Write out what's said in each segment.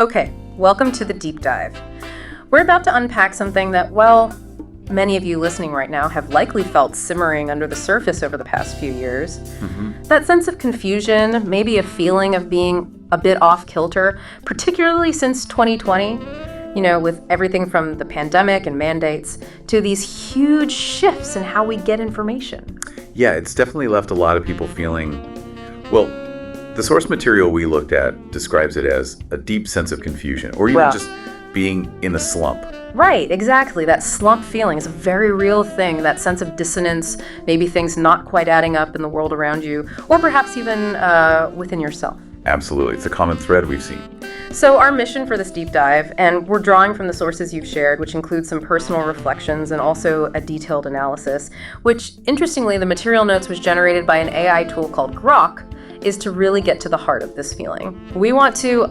Okay, welcome to the deep dive. We're about to unpack something that, well, many of you listening right now have likely felt simmering under the surface over the past few years. That sense of confusion, maybe a feeling of being a bit off kilter, particularly since 2020, with everything from the pandemic and mandates to these huge shifts in how we get information. Yeah, it's definitely left a lot of people feeling, well, the source material we looked at describes it as a deep sense of confusion, or even just being in a slump. Right, exactly. That slump feeling is a very real thing, that sense of dissonance, maybe things not quite adding up in the world around you, or perhaps even within yourself. Absolutely. It's a common thread we've seen. So our mission for this deep dive, and we're drawing from the sources you've shared, which include some personal reflections and also a detailed analysis, which, interestingly, the material notes was generated by an AI tool called Grok, is to really get to the heart of this feeling. We want to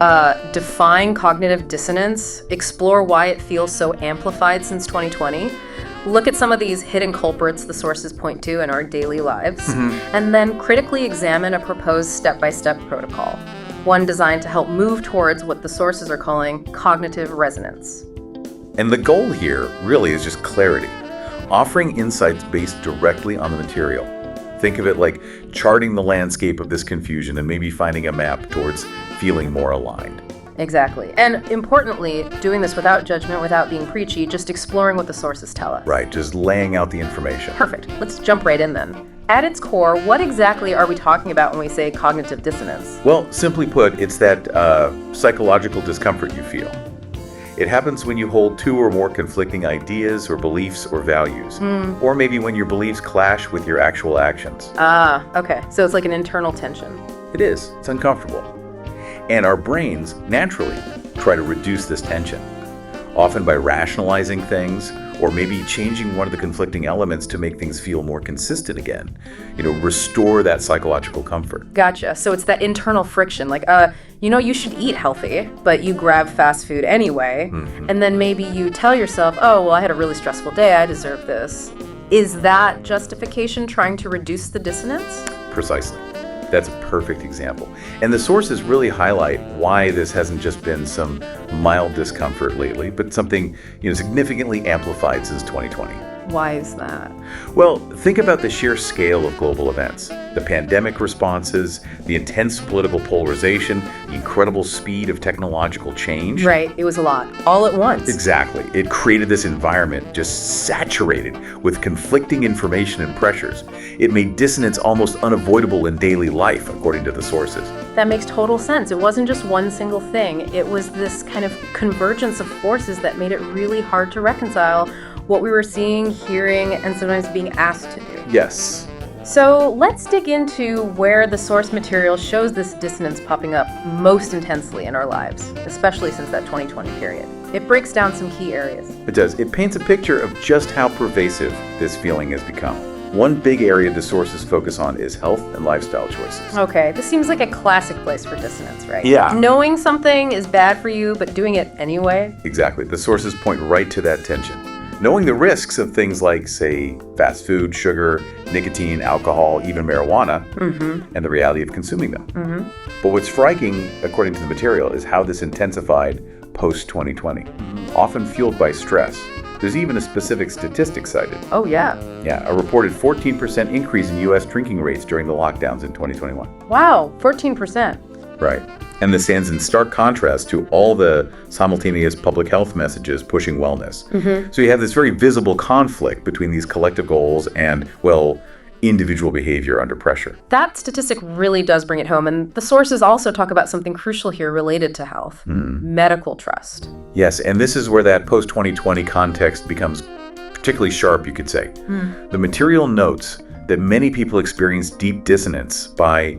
define cognitive dissonance, explore why it feels so amplified since 2020, look at some of these hidden culprits the sources point to in our daily lives, and then critically examine a proposed step-by-step protocol, one designed to help move towards what the sources are calling cognitive resonance. And the goal here really is just clarity, offering insights based directly on the material. Think of it like charting the landscape of this confusion and maybe finding a map towards feeling more aligned. Exactly. And importantly, doing this without judgment, without being preachy, just exploring what the sources tell us. Right, just laying out the information. Perfect. Let's jump right in then. At its core, what exactly are we talking about when we say cognitive dissonance? Well, simply put, it's that psychological discomfort you feel. It happens when you hold two or more conflicting ideas or beliefs or values, or maybe when your beliefs clash with your actual actions. Okay. So it's like an internal tension. It is. It's uncomfortable. And our brains naturally try to reduce this tension, often by rationalizing things or maybe changing one of the conflicting elements to make things feel more consistent again. Restore that psychological comfort. Gotcha. So it's that internal friction, like, you should eat healthy, but you grab fast food anyway. And then maybe you tell yourself, oh, well, I had a really stressful day, I deserve this. Is that justification trying to reduce the dissonance? Precisely. That's a perfect example. And the sources really highlight why this hasn't just been some mild discomfort lately, but something significantly amplified since 2020. Why is that? Well, think about the sheer scale of global events. The pandemic responses, the intense political polarization, the incredible speed of technological change. Right, it was a lot, all at once. Exactly. It created this environment just saturated with conflicting information and pressures. It made dissonance almost unavoidable in daily life, according to the sources. That makes total sense. It wasn't just one single thing. It was this kind of convergence of forces that made it really hard to reconcile what we were seeing, hearing, and sometimes being asked to do. Yes. So let's dig into where the source material shows this dissonance popping up most intensely in our lives, especially since that 2020 period. It breaks down some key areas. It does. It paints a picture of just how pervasive this feeling has become. One big area the sources focus on is health and lifestyle choices. Okay, this seems like a classic place for dissonance, right? Yeah. Knowing something is bad for you, but doing it anyway? Exactly. The sources point right to that tension. Knowing the risks of things like, say, fast food, sugar, nicotine, alcohol, even marijuana, and the reality of consuming them. But what's striking, according to the material, is how this intensified post-2020, often fueled by stress. There's even a specific statistic cited. Oh, yeah. Yeah, a reported 14% increase in U.S. drinking rates during the lockdowns in 2021. Wow, 14%. Right. And this stands in stark contrast to all the simultaneous public health messages pushing wellness. So you have this very visible conflict between these collective goals and, individual behavior under pressure. That statistic really does bring it home. And the sources also talk about something crucial here related to health, medical trust. Yes, and this is where that post-2020 context becomes particularly sharp, you could say. The material notes that many people experience deep dissonance by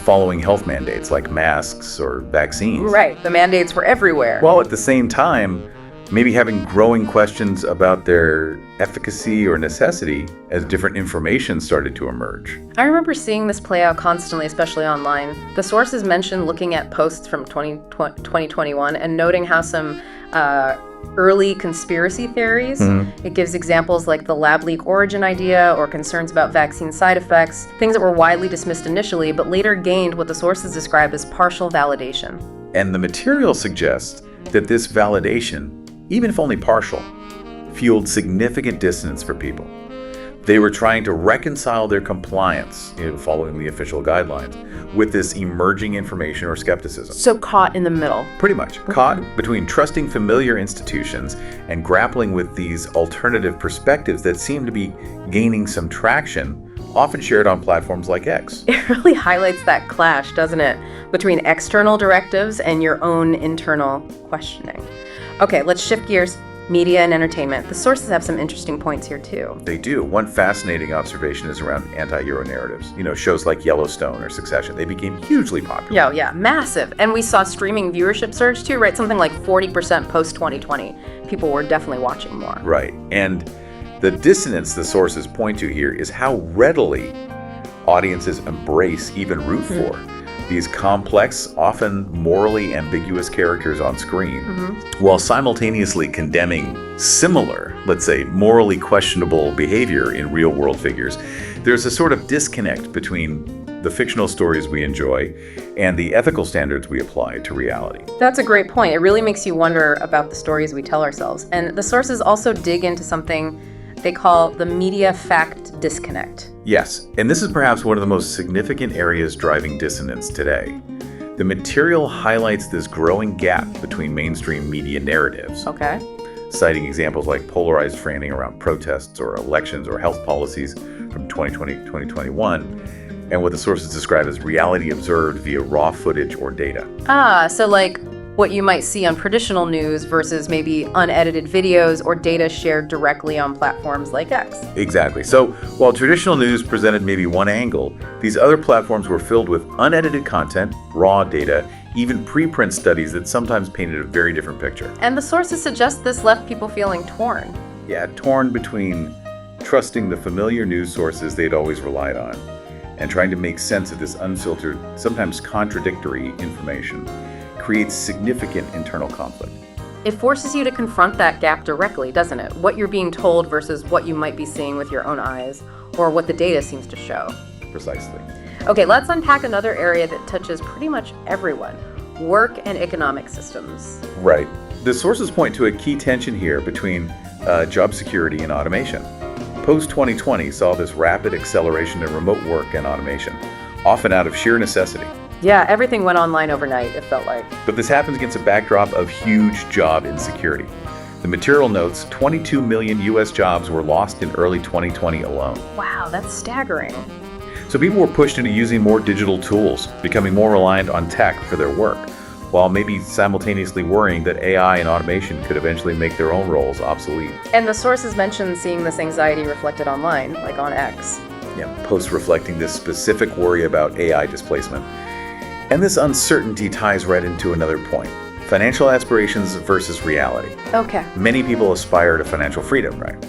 following health mandates like masks or vaccines. Right, the mandates were everywhere. While at the same time, maybe having growing questions about their efficacy or necessity as different information started to emerge. I remember seeing this play out constantly, especially online. The sources mentioned looking at posts from 2021 and noting how some early conspiracy theories. It gives examples like the lab leak origin idea or concerns about vaccine side effects, things that were widely dismissed initially, but later gained what the sources describe as partial validation. And the material suggests that this validation, even if only partial, fueled significant dissonance for people. They were trying to reconcile their compliance, following the official guidelines, with this emerging information or skepticism. So caught in the middle. Pretty much. Caught between trusting familiar institutions and grappling with these alternative perspectives that seem to be gaining some traction, often shared on platforms like X. It really highlights that clash, doesn't it, between external directives and your own internal questioning. Okay, let's shift gears. Media and entertainment. The sources have some interesting points here too. They do. One fascinating observation is around anti-hero narratives. Shows like Yellowstone or Succession. They became hugely popular. Yeah, massive. And we saw streaming viewership surge too, right? Something like 40% post-2020. People were definitely watching more. Right. And the dissonance the sources point to here is how readily audiences embrace, even root for, these complex, often morally ambiguous characters on screen, while simultaneously condemning similar, let's say, morally questionable behavior in real-world figures. There's a sort of disconnect between the fictional stories we enjoy and the ethical standards we apply to reality. That's a great point. It really makes you wonder about the stories we tell ourselves. And the sources also dig into something they call the media fact disconnect. Yes, and this is perhaps one of the most significant areas driving dissonance today. The material highlights this growing gap between mainstream media narratives. Okay. Citing examples like polarized framing around protests or elections or health policies from 2020, 2021, and what the sources describe as reality observed via raw footage or data. So like what you might see on traditional news versus maybe unedited videos or data shared directly on platforms like X. Exactly. So while traditional news presented maybe one angle, these other platforms were filled with unedited content, raw data, even preprint studies that sometimes painted a very different picture. And the sources suggest this left people feeling torn. Yeah, torn between trusting the familiar news sources they'd always relied on and trying to make sense of this unfiltered, sometimes contradictory information. Creates significant internal conflict. It forces you to confront that gap directly, doesn't it? What you're being told versus what you might be seeing with your own eyes, or what the data seems to show. Precisely. Okay, let's unpack another area that touches pretty much everyone: work and economic systems. Right. The sources point to a key tension here between job security and automation. Post-2020 saw this rapid acceleration in remote work and automation, often out of sheer necessity. Yeah, everything went online overnight, it felt like. But this happens against a backdrop of huge job insecurity. The material notes 22 million U.S. jobs were lost in early 2020 alone. Wow, that's staggering. So people were pushed into using more digital tools, becoming more reliant on tech for their work, while maybe simultaneously worrying that AI and automation could eventually make their own roles obsolete. And the sources mentioned seeing this anxiety reflected online, like on X. Yeah, posts reflecting this specific worry about AI displacement. And this uncertainty ties right into another point: financial aspirations versus reality. Okay. Many people aspire to financial freedom, right?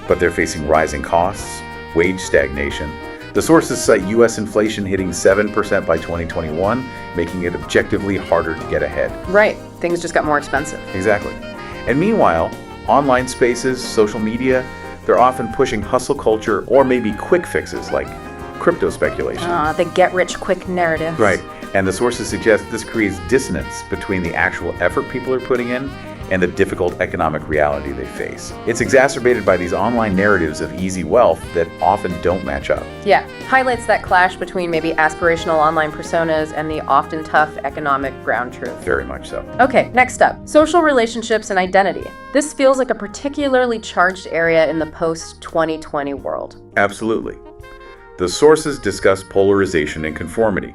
But they're facing rising costs, wage stagnation. The sources cite U.S. inflation hitting 7% by 2021, making it objectively harder to get ahead. Right. Things just got more expensive. Exactly. And meanwhile, online spaces, social media, they're often pushing hustle culture or maybe quick fixes like crypto speculation. The get-rich-quick narrative. Right. And the sources suggest this creates dissonance between the actual effort people are putting in and the difficult economic reality they face. It's exacerbated by these online narratives of easy wealth that often don't match up. Yeah, highlights that clash between maybe aspirational online personas and the often tough economic ground truth. Very much so. Okay, next up, social relationships and identity. This feels like a particularly charged area in the post-2020 world. Absolutely. The sources discuss polarization and conformity.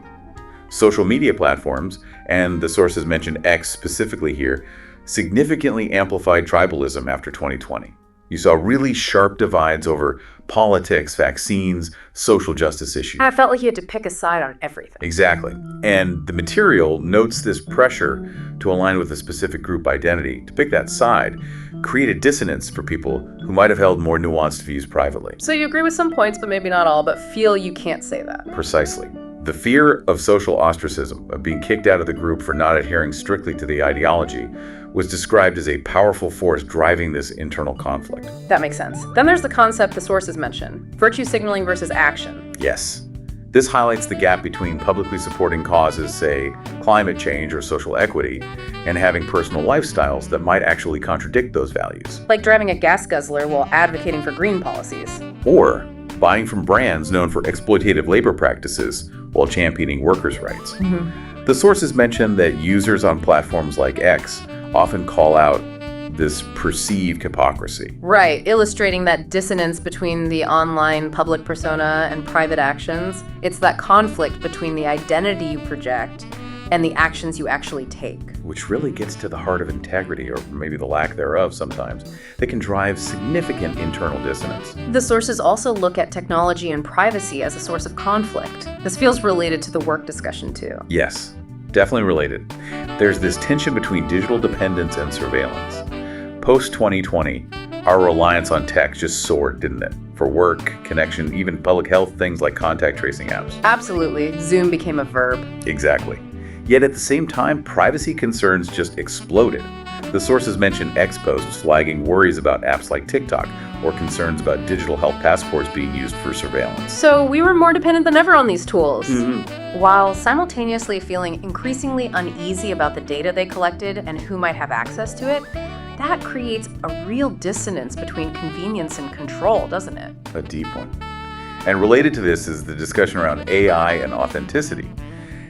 Social media platforms, and the sources mentioned X specifically here, significantly amplified tribalism after 2020. You saw really sharp divides over politics, vaccines, social justice issues. I felt like you had to pick a side on everything. Exactly. And the material notes this pressure to align with a specific group identity, to pick that side, created dissonance for people who might have held more nuanced views privately. So you agree with some points, but maybe not all, but feel you can't say that. Precisely. The fear of social ostracism, of being kicked out of the group for not adhering strictly to the ideology, was described as a powerful force driving this internal conflict. That makes sense. Then there's the concept the sources mention: virtue signaling versus action. Yes. This highlights the gap between publicly supporting causes, say climate change or social equity, and having personal lifestyles that might actually contradict those values. Like driving a gas guzzler while advocating for green policies. Or buying from brands known for exploitative labor practices while championing workers' rights. The sources mention that users on platforms like X often call out this perceived hypocrisy. Right, illustrating that dissonance between the online public persona and private actions. It's that conflict between the identity you project and the actions you actually take. Which really gets to the heart of integrity, or maybe the lack thereof sometimes, that can drive significant internal dissonance. The sources also look at technology and privacy as a source of conflict. This feels related to the work discussion too. Yes, definitely related. There's this tension between digital dependence and surveillance. Post-2020, our reliance on tech just soared, didn't it? For work, connection, even public health things like contact tracing apps. Absolutely. Zoom became a verb. Exactly. Yet at the same time, privacy concerns just exploded. The sources mention X posts flagging worries about apps like TikTok or concerns about digital health passports being used for surveillance. So we were more dependent than ever on these tools, while simultaneously feeling increasingly uneasy about the data they collected and who might have access to it. That creates a real dissonance between convenience and control, doesn't it? A deep one. And related to this is the discussion around AI and authenticity.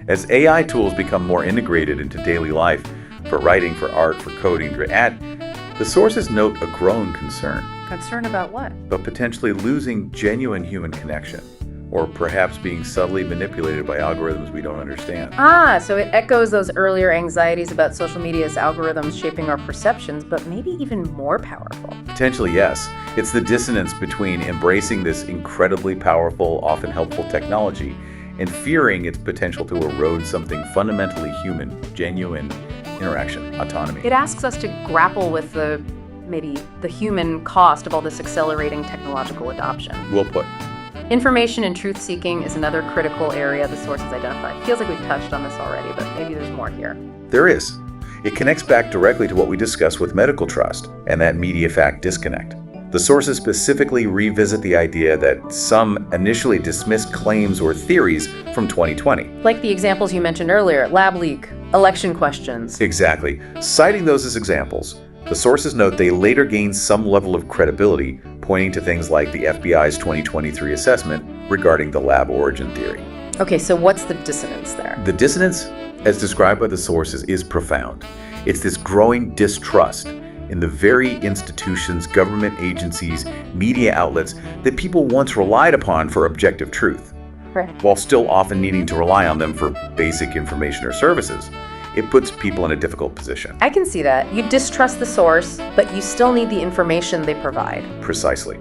As AI tools become more integrated into daily life, for writing, for art, for coding, for ad, the sources note a growing concern. Concern about what? But potentially losing genuine human connection, or perhaps being subtly manipulated by algorithms we don't understand. So it echoes those earlier anxieties about social media's algorithms shaping our perceptions, but maybe even more powerful. Potentially, yes. It's the dissonance between embracing this incredibly powerful, often helpful technology and fearing its potential to erode something fundamentally human, genuine interaction, autonomy. It asks us to grapple with maybe the human cost of all this accelerating technological adoption. Well put. Information and truth-seeking is another critical area the sources identify. Feels like we've touched on this already, but maybe there's more here. There is. It connects back directly to what we discussed with medical trust and that media-fact disconnect. The sources specifically revisit the idea that some initially dismissed claims or theories from 2020. Like the examples you mentioned earlier, lab leak, election questions. Exactly. Citing those as examples, the sources note they later gained some level of credibility, pointing to things like the FBI's 2023 assessment regarding the lab origin theory. Okay, so what's the dissonance there? The dissonance, as described by the sources, is profound. It's this growing distrust in the very institutions, government agencies, media outlets that people once relied upon for objective truth, Right. while still often needing to rely on them for basic information or services. It puts people in a difficult position. I can see that. You distrust the source, but you still need the information they provide. Precisely.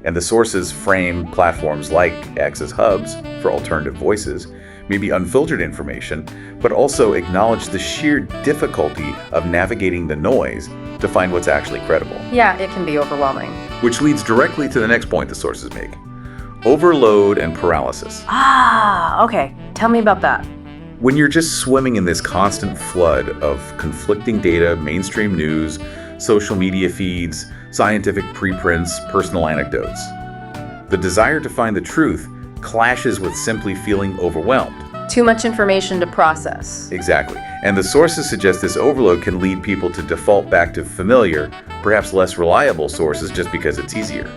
And the sources frame platforms like X as hubs for alternative voices, maybe unfiltered information, but also acknowledge the sheer difficulty of navigating the noise to find what's actually credible. Yeah, it can be overwhelming. Which leads directly to the next point the sources make: overload and paralysis. Okay. Tell me about that. When you're just swimming in this constant flood of conflicting data, mainstream news, social media feeds, scientific preprints, personal anecdotes, the desire to find the truth clashes with simply feeling overwhelmed. Too much information to process. Exactly. And the sources suggest this overload can lead people to default back to familiar, perhaps less reliable sources just because it's easier.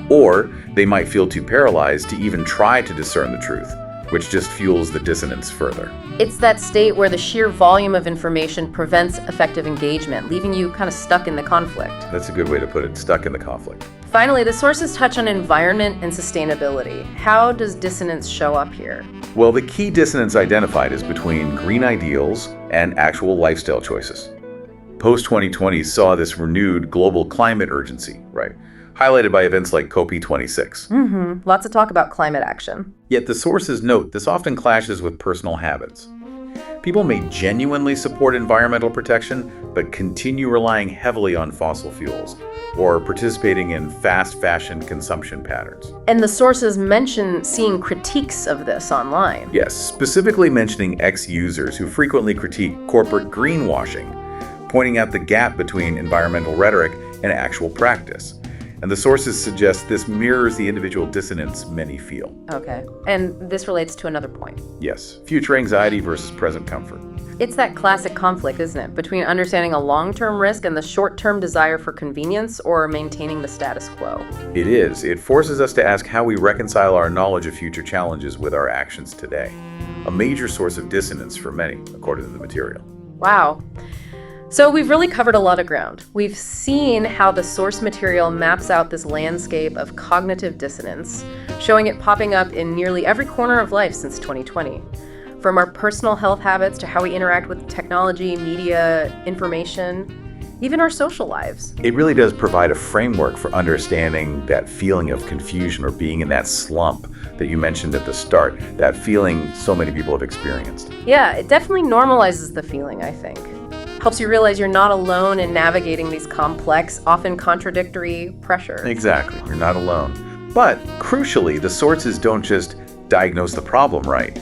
Or they might feel too paralyzed to even try to discern the truth, which just fuels the dissonance further. It's that state where the sheer volume of information prevents effective engagement, leaving you kind of stuck in the conflict. That's a good way to put it, stuck in the conflict. Finally, the sources touch on environment and sustainability. How does dissonance show up here? Well, the key dissonance identified is between green ideals and actual lifestyle choices. Post-2020 saw this renewed global climate urgency, right? Highlighted by events like COP26. Lots of talk about climate action. Yet the sources note this often clashes with personal habits. People may genuinely support environmental protection, but continue relying heavily on fossil fuels or participating in fast fashion consumption patterns. And the sources mention seeing critiques of this online. Yes, specifically mentioning ex-users who frequently critique corporate greenwashing, pointing out the gap between environmental rhetoric and actual practice. And the sources suggest this mirrors the individual dissonance many feel. Okay. And this relates to another point. Yes, future anxiety versus present comfort. It's that classic conflict, isn't it, between understanding a long-term risk and the short-term desire for convenience or maintaining the status quo. It is. It forces us to ask how we reconcile our knowledge of future challenges with our actions today. A major source of dissonance for many, according to the material. Wow. So we've really covered a lot of ground. We've seen how the source material maps out this landscape of cognitive dissonance, showing it popping up in nearly every corner of life since 2020. From our personal health habits to how we interact with technology, media, information, even our social lives. It really does provide a framework for understanding that feeling of confusion or being in that slump that you mentioned at the start, that feeling so many people have experienced. Yeah, it definitely normalizes the feeling, I think. Helps you realize you're not alone in navigating these complex, often contradictory pressures. Exactly, you're not alone. But crucially, the sources don't just diagnose the problem right.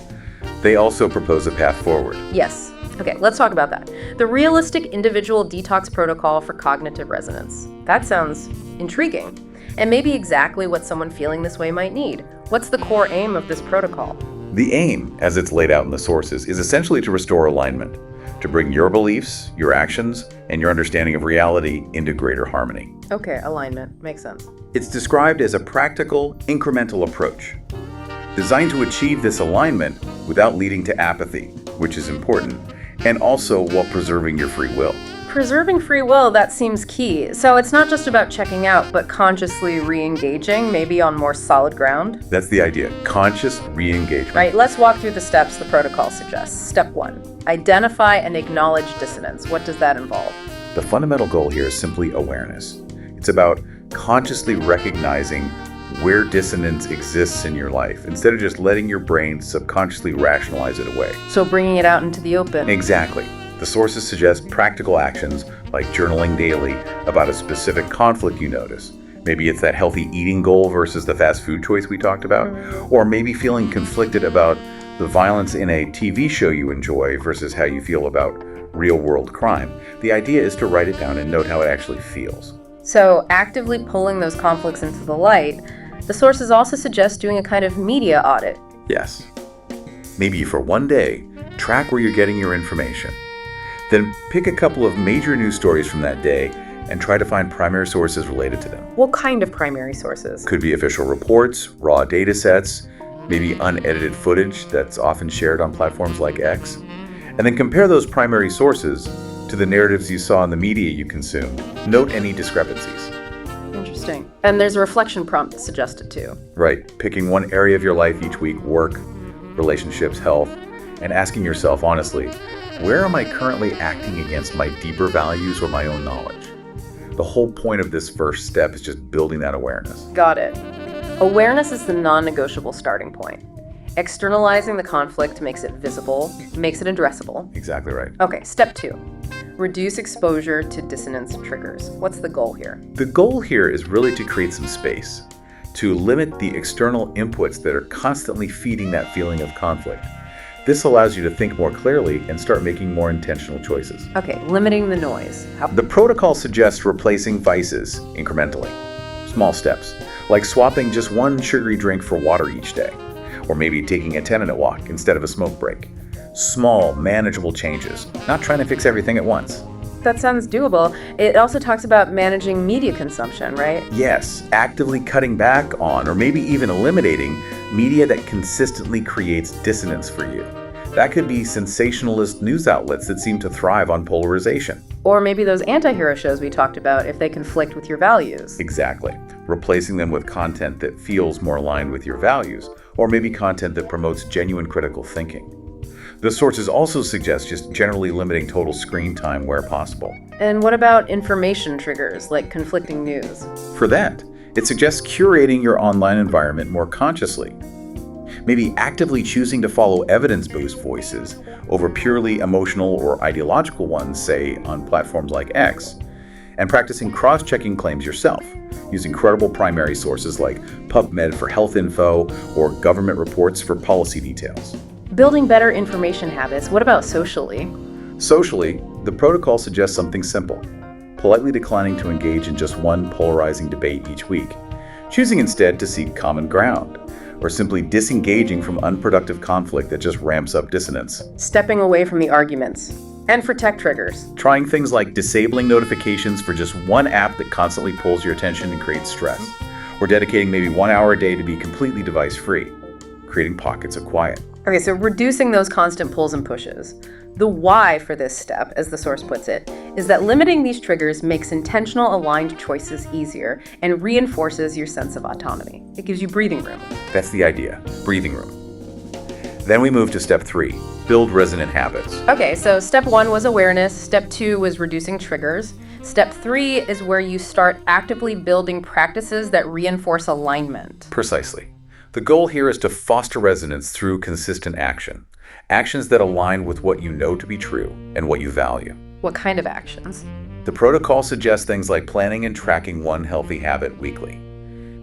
They also propose a path forward. Yes. Okay, let's talk about that. The Realistic Individual Detox Protocol for Cognitive Resonance. That sounds intriguing, and maybe exactly what someone feeling this way might need. What's the core aim of this protocol? The aim, as it's laid out in the sources, is essentially to restore alignment, to bring your beliefs, your actions, and your understanding of reality into greater harmony. Okay, alignment. Makes sense. It's described as a practical, incremental approach, designed to achieve this alignment without leading to apathy, which is important, and also while preserving your free will. Preserving free will, that seems key. So it's not just about checking out, but consciously re-engaging, maybe on more solid ground. That's the idea, conscious re-engagement. Right, let's walk through the steps the protocol suggests. Step 1, identify and acknowledge dissonance. What does that involve? The fundamental goal here is simply awareness. It's about consciously recognizing where dissonance exists in your life, instead of just letting your brain subconsciously rationalize it away. So bringing it out into the open. Exactly. The sources suggest practical actions like journaling daily about a specific conflict you notice. Maybe it's that healthy eating goal versus the fast food choice we talked about, or maybe feeling conflicted about the violence in a TV show you enjoy versus how you feel about real-world crime. The idea is to write it down and note how it actually feels. So actively pulling those conflicts into the light, the sources also suggest doing a kind of media audit. Yes. Maybe for one day, track where you're getting your information. Then pick a couple of major news stories from that day and try to find primary sources related to them. What kind of primary sources? Could be official reports, raw data sets, maybe unedited footage that's often shared on platforms like X. And then compare those primary sources to the narratives you saw in the media you consumed. Note any discrepancies. Interesting. And there's a reflection prompt suggested too. Right. Picking one area of your life each week, work, relationships, health, and asking yourself honestly, where am I currently acting against my deeper values or my own knowledge? The whole point of this first step is just building that awareness. Got it. Awareness is the non-negotiable starting point. Externalizing the conflict makes it visible, makes it addressable. Exactly right. Okay, step 2. Reduce exposure to dissonance triggers. What's the goal here? The goal here is really to create some space, to limit the external inputs that are constantly feeding that feeling of conflict. This allows you to think more clearly and start making more intentional choices. Okay, limiting the noise. The protocol suggests replacing vices incrementally. Small steps, like swapping just one sugary drink for water each day, or maybe taking a 10-minute walk instead of a smoke break. Small, manageable changes, not trying to fix everything at once. That sounds doable. It also talks about managing media consumption, right? Yes, actively cutting back on, or maybe even eliminating, media that consistently creates dissonance for you. That could be sensationalist news outlets that seem to thrive on polarization. Or maybe those anti-hero shows we talked about if they conflict with your values. Exactly. Replacing them with content that feels more aligned with your values, or maybe content that promotes genuine critical thinking. The sources also suggest just generally limiting total screen time where possible. And what about information triggers, like conflicting news? For that, it suggests curating your online environment more consciously. Maybe actively choosing to follow evidence-based voices over purely emotional or ideological ones, say on platforms like X, and practicing cross-checking claims yourself, using credible primary sources like PubMed for health info or government reports for policy details. Building better information habits. What about socially? Socially, the protocol suggests something simple. politely declining to engage in just one polarizing debate each week, choosing instead to seek common ground, or simply disengaging from unproductive conflict that just ramps up dissonance. Stepping away from the arguments. And for tech triggers. Trying things like disabling notifications for just one app that constantly pulls your attention and creates stress, or dedicating maybe 1 hour a day to be completely device-free, creating pockets of quiet. Okay, so reducing those constant pulls and pushes. The why for this step, as the source puts it, is that limiting these triggers makes intentional aligned choices easier and reinforces your sense of autonomy. It gives you breathing room. That's the idea, breathing room. Then we move to step 3, build resonant habits. Okay, so step 1 was awareness, step 2 was reducing triggers. Step 3 is where you start actively building practices that reinforce alignment. Precisely. The goal here is to foster resonance through consistent action. Actions that align with what you know to be true and what you value. What kind of actions? The protocol suggests things like planning and tracking one healthy habit weekly.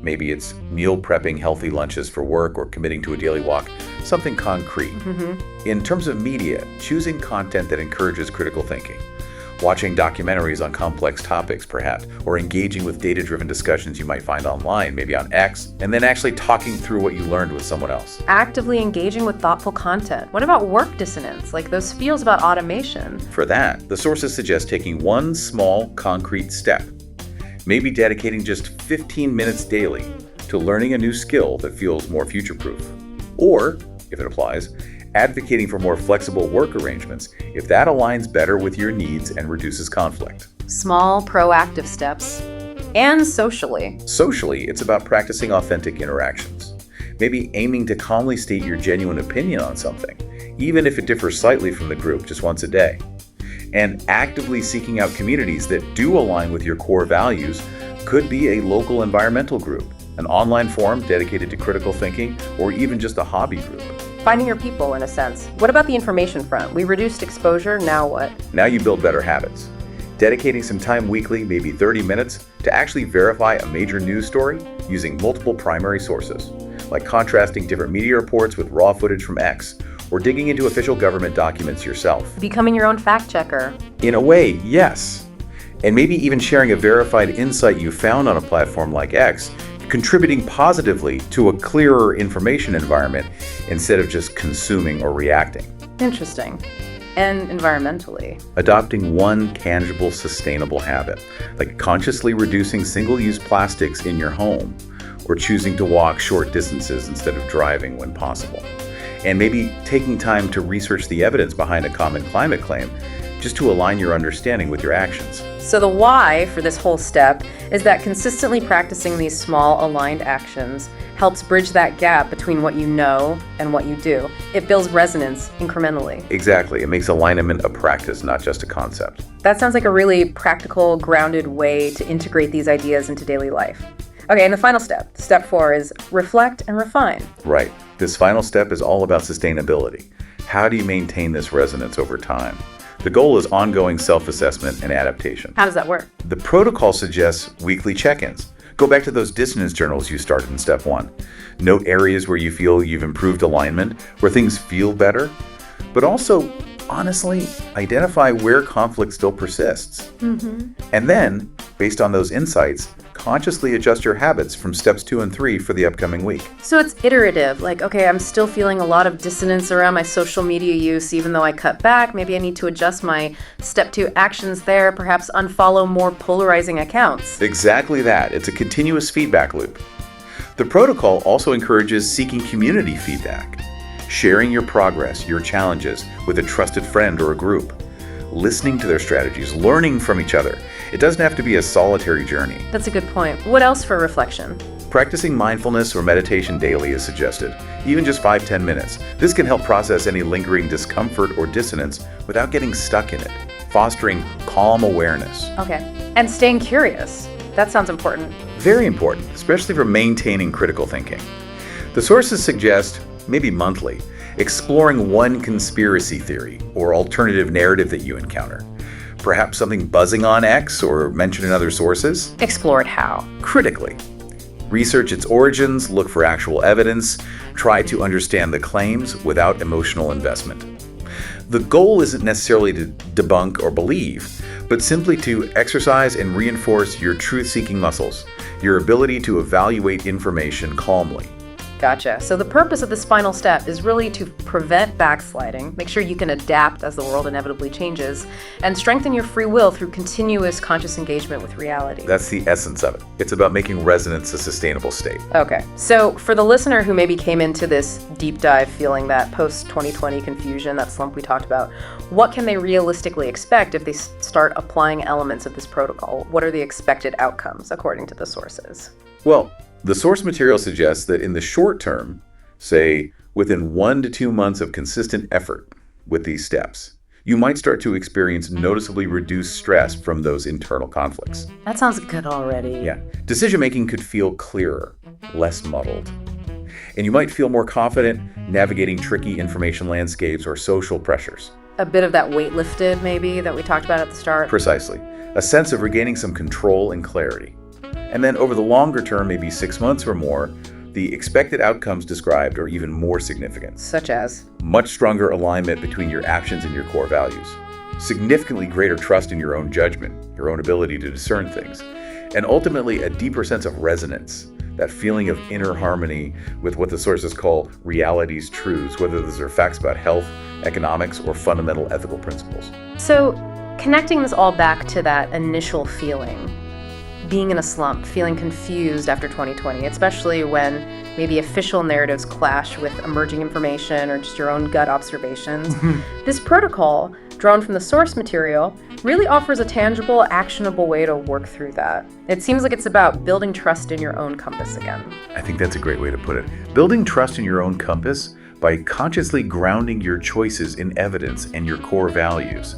Maybe it's meal prepping healthy lunches for work or committing to a daily walk, something concrete. In terms of media, choosing content that encourages critical thinking. Watching documentaries on complex topics, perhaps, or engaging with data-driven discussions you might find online, maybe on X, and then actually talking through what you learned with someone else. Actively engaging with thoughtful content. What about work dissonance, like those feels about automation? For that, the sources suggest taking one small, concrete step. Maybe dedicating just 15 minutes daily to learning a new skill that feels more future-proof. Or, if it applies, advocating for more flexible work arrangements if that aligns better with your needs and reduces conflict. Small, proactive steps. And socially. Socially, it's about practicing authentic interactions. Maybe aiming to calmly state your genuine opinion on something, even if it differs slightly from the group, just once a day. And actively seeking out communities that do align with your core values could be a local environmental group, an online forum dedicated to critical thinking, or even just a hobby group. Finding your people, in a sense. What about the information front? We reduced exposure, now what? Now you build better habits. Dedicating some time weekly, maybe 30 minutes, to actually verify a major news story using multiple primary sources, like contrasting different media reports with raw footage from X, or digging into official government documents yourself. Becoming your own fact checker. In a way, yes. And maybe even sharing a verified insight you found on a platform like X, contributing positively to a clearer information environment instead of just consuming or reacting. Interesting. And environmentally. Adopting one tangible, sustainable habit, like consciously reducing single-use plastics in your home, or choosing to walk short distances instead of driving when possible. And maybe taking time to research the evidence behind a common climate claim, just to align your understanding with your actions. So the why for this whole step is that consistently practicing these small aligned actions helps bridge that gap between what you know and what you do. It builds resonance incrementally. Exactly. It makes alignment a practice, not just a concept. That sounds like a really practical, grounded way to integrate these ideas into daily life. Okay, and the final step, step 4, is reflect and refine. Right. This final step is all about sustainability. How do you maintain this resonance over time? The goal is ongoing self-assessment and adaptation. How does that work? The protocol suggests weekly check-ins. Go back to those dissonance journals you started in step 1. Note areas where you feel you've improved alignment, where things feel better, but also, honestly, identify where conflict still persists. And then, based on those insights, consciously adjust your habits from steps 2 and 3 for the upcoming week. So it's iterative, like, okay, I'm still feeling a lot of dissonance around my social media use, even though I cut back. Maybe I need to adjust my step 2 actions there, perhaps unfollow more polarizing accounts. Exactly that. It's a continuous feedback loop. The protocol also encourages seeking community feedback, sharing your progress, your challenges with a trusted friend or a group, listening to their strategies, learning from each other. It doesn't have to be a solitary journey. That's a good point. What else for reflection? Practicing mindfulness or meditation daily is suggested, even just 5-10 minutes. This can help process any lingering discomfort or dissonance without getting stuck in it, fostering calm awareness. Okay. And staying curious. That sounds important. Very important, especially for maintaining critical thinking. The sources suggest, maybe monthly, exploring one conspiracy theory or alternative narrative that you encounter. Perhaps something buzzing on X or mentioned in other sources. Explore it how? Critically. Research its origins, look for actual evidence, try to understand the claims without emotional investment. The goal isn't necessarily to debunk or believe, but simply to exercise and reinforce your truth-seeking muscles, your ability to evaluate information calmly. Gotcha. So the purpose of this final step is really to prevent backsliding, make sure you can adapt as the world inevitably changes, and strengthen your free will through continuous conscious engagement with reality. That's the essence of it. It's about making resonance a sustainable state. Okay. So for the listener who maybe came into this deep dive feeling that post-2020 confusion, that slump we talked about, what can they realistically expect if they start applying elements of this protocol? What are the expected outcomes according to the sources? Well, the source material suggests that in the short term, say within 1 to 2 months of consistent effort with these steps, you might start to experience noticeably reduced stress from those internal conflicts. That sounds good already. Yeah. Decision-making could feel clearer, less muddled. And you might feel more confident navigating tricky information landscapes or social pressures. A bit of that weight lifted, maybe, that we talked about at the start. Precisely. A sense of regaining some control and clarity. And then over the longer term, maybe 6 months or more, the expected outcomes described are even more significant. Such as? Much stronger alignment between your actions and your core values. Significantly greater trust in your own judgment, your own ability to discern things. And ultimately, a deeper sense of resonance, that feeling of inner harmony with what the sources call reality's truths, whether those are facts about health, economics, or fundamental ethical principles. So, connecting this all back to that initial feeling, being in a slump, feeling confused after 2020, especially when maybe official narratives clash with emerging information or just your own gut observations. This protocol, drawn from the source material, really offers a tangible, actionable way to work through that. It seems like it's about building trust in your own compass again. I think that's a great way to put it. Building trust in your own compass by consciously grounding your choices in evidence and your core values.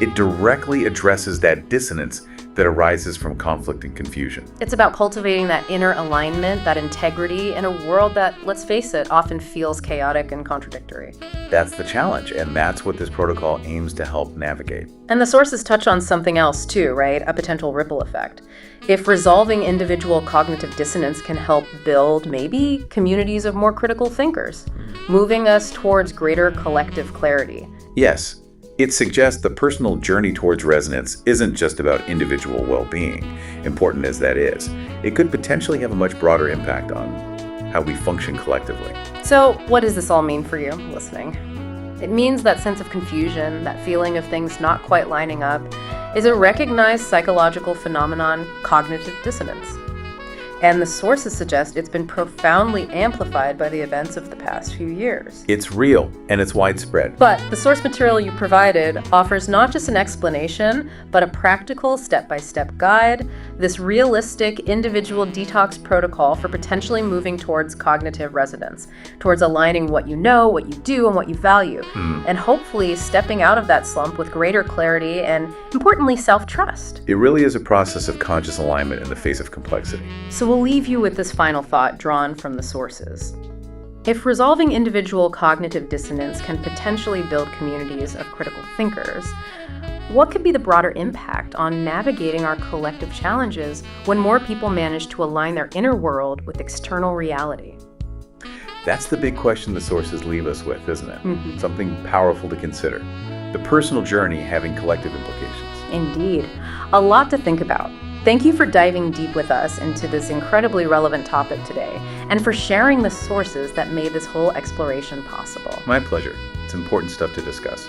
It directly addresses that dissonance that arises from conflict and confusion. It's about cultivating that inner alignment, that integrity in a world that, let's face it, often feels chaotic and contradictory. That's the challenge, and that's what this protocol aims to help navigate. And the sources touch on something else too, right? A potential ripple effect. If resolving individual cognitive dissonance can help build maybe communities of more critical thinkers, moving us towards greater collective clarity. Yes. It suggests the personal journey towards resonance isn't just about individual well-being, important as that is. It could potentially have a much broader impact on how we function collectively. So, what does this all mean for you listening? It means that sense of confusion, that feeling of things not quite lining up, is a recognized psychological phenomenon, cognitive dissonance. And the sources suggest it's been profoundly amplified by the events of the past few years. It's real, and it's widespread. But the source material you provided offers not just an explanation, but a practical step-by-step guide, this realistic individual detox protocol for potentially moving towards cognitive resonance, towards aligning what you know, what you do, and what you value, and hopefully stepping out of that slump with greater clarity and, importantly, self-trust. It really is a process of conscious alignment in the face of complexity. So we'll leave you with this final thought drawn from the sources. If resolving individual cognitive dissonance can potentially build communities of critical thinkers, what could be the broader impact on navigating our collective challenges when more people manage to align their inner world with external reality? That's the big question the sources leave us with, isn't it? Something powerful to consider. The personal journey having collective implications. Indeed. A lot to think about. Thank you for diving deep with us into this incredibly relevant topic today, and for sharing the sources that made this whole exploration possible. My pleasure. It's important stuff to discuss.